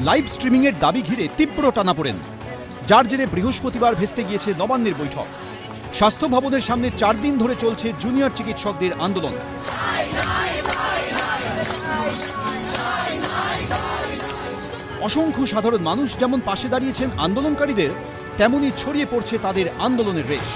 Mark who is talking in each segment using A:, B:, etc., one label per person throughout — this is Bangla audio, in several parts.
A: লাইভ স্ট্রিমিংয়ের দাবি ঘিরে তীব্র টানাপোড়েন, যার জেরে বৃহস্পতিবার ভেস্তে গিয়েছে নবান্নের বৈঠক। স্বাস্থ্য ভবনের সামনে 4 দিন ধরে চলছে জুনিয়র চিকিৎসকদের আন্দোলন। অসংখ্য সাধারণ মানুষ যেমন পাশে দাঁড়িয়েছেন আন্দোলনকারীদের, তেমনি ছড়িয়ে পড়ছে তাদের আন্দোলনের রেশ।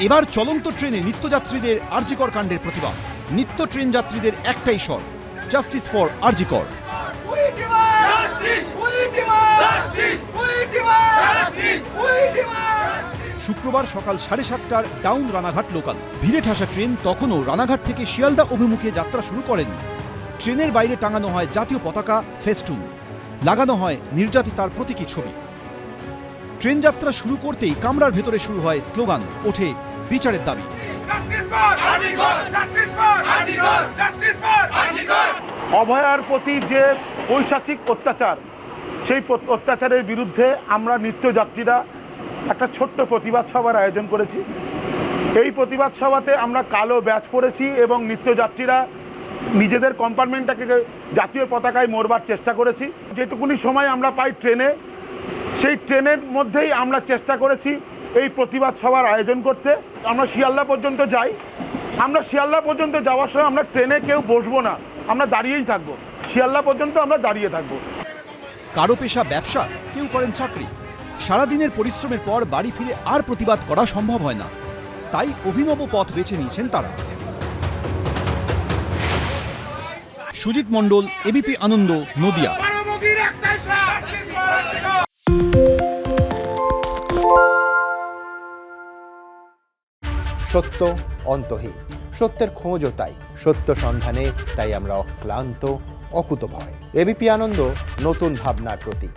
A: এবার চলন্ত ট্রেনে নিত্যযাত্রীদের আরজিকর কাণ্ডের প্রতিবাদ। নিত্য ট্রেন যাত্রীদের একটাই স্বর, জাস্টিস ফর আরজিকর। শুক্রবার সকাল 7:30টার ডাউন রানাঘাট লোকাল। ভিড়ে ঠাসা ট্রেন তখনও রানাঘাট থেকে শিয়ালদা অভিমুখে যাত্রা শুরু করেনি। ট্রেনের বাইরে টাঙানো হয় জাতীয় পতাকা, ফেস্টুন, লাগানো হয় নির্যাতিতার প্রতীকী ছবি। ট্রেন যাত্রা শুরু করতেই কামরার ভেতরে শুরু হয় স্লোগান, ওঠে বিচারের দাবি।
B: অভয়ার প্রতি যে পৈশাচিক অত্যাচার, সেই অত্যাচারের বিরুদ্ধে আমরা নিত্যযাত্রীরা একটা ছোট্ট প্রতিবাদ সভার আয়োজন করেছি। এই প্রতিবাদ সভাতে আমরা কালো ব্যাচ পরেছি এবং নিত্যযাত্রীরা নিজেদের কম্পার্টমেন্টটাকে জাতীয় পতাকায় মোড়বার চেষ্টা করেছি। যেটুকুনি সময় আমরা পাই ট্রেনে, সেই ট্রেনের মধ্যেই আমরা চেষ্টা করেছি এই প্রতিবাদ সভার আয়োজন করতে। আমরা শিয়ালদা পর্যন্ত যাই। আমরা শিয়ালদা পর্যন্ত যাওয়ার সময় আমরা ট্রেনে কেউ বসবো না, আমরা দাঁড়িয়েই থাকবো। শিয়ালদা পর্যন্ত আমরা দাঁড়িয়ে থাকবো।
A: কারো পেশা ব্যবসা, কেউ করেন চাকরি। সারাদিনের পরিশ্রমের পর বাড়ি ফিরে আর প্রতিবাদ করা সম্ভব হয় না, তাই অভিনব পথ বেছে নিয়েছেন তারা। সুজিত মণ্ডল, এবিপি আনন্দ, নদিয়া।
C: সত্য অন্তহীন, সত্যের খোঁজও তাই, সত্য সন্ধানে তাই আমরা অক্লান্ত, অকুতভয়। এবিপি আনন্দ নতুন ভাবনার প্রতীক,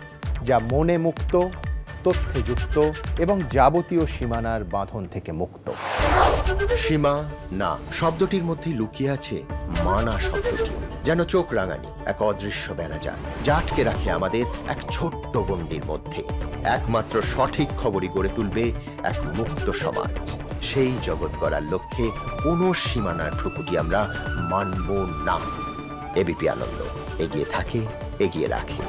C: যা মনে মুক্ত, তথ্যে যুক্ত এবং যাবতীয় সীমানার বাঁধন থেকে মুক্ত।
D: সীমা না শব্দটির মধ্যে লুকিয়ে আছে মানা শব্দটি, যেন চোখ রাঙানি এক অদৃশ্য বেড়াজাল, যা আটকে রাখে আমাদের এক ছোট্ট গণ্ডির মধ্যে। একমাত্র সঠিক খবরই গড়ে তুলবে এক মুক্ত সমাজ। সেই জগৎ গড়ার লক্ষ্যে কোনো সীমানার ঠুকুটি আমরা মানব না। এবিপি আনন্দ এগিয়ে থাকে, এগিয়ে রাখে।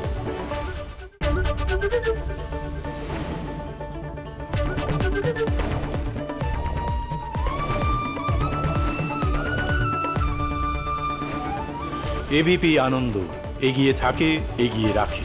E: এবিপি আনন্দ এগিয়ে থাকে, এগিয়ে রাখে।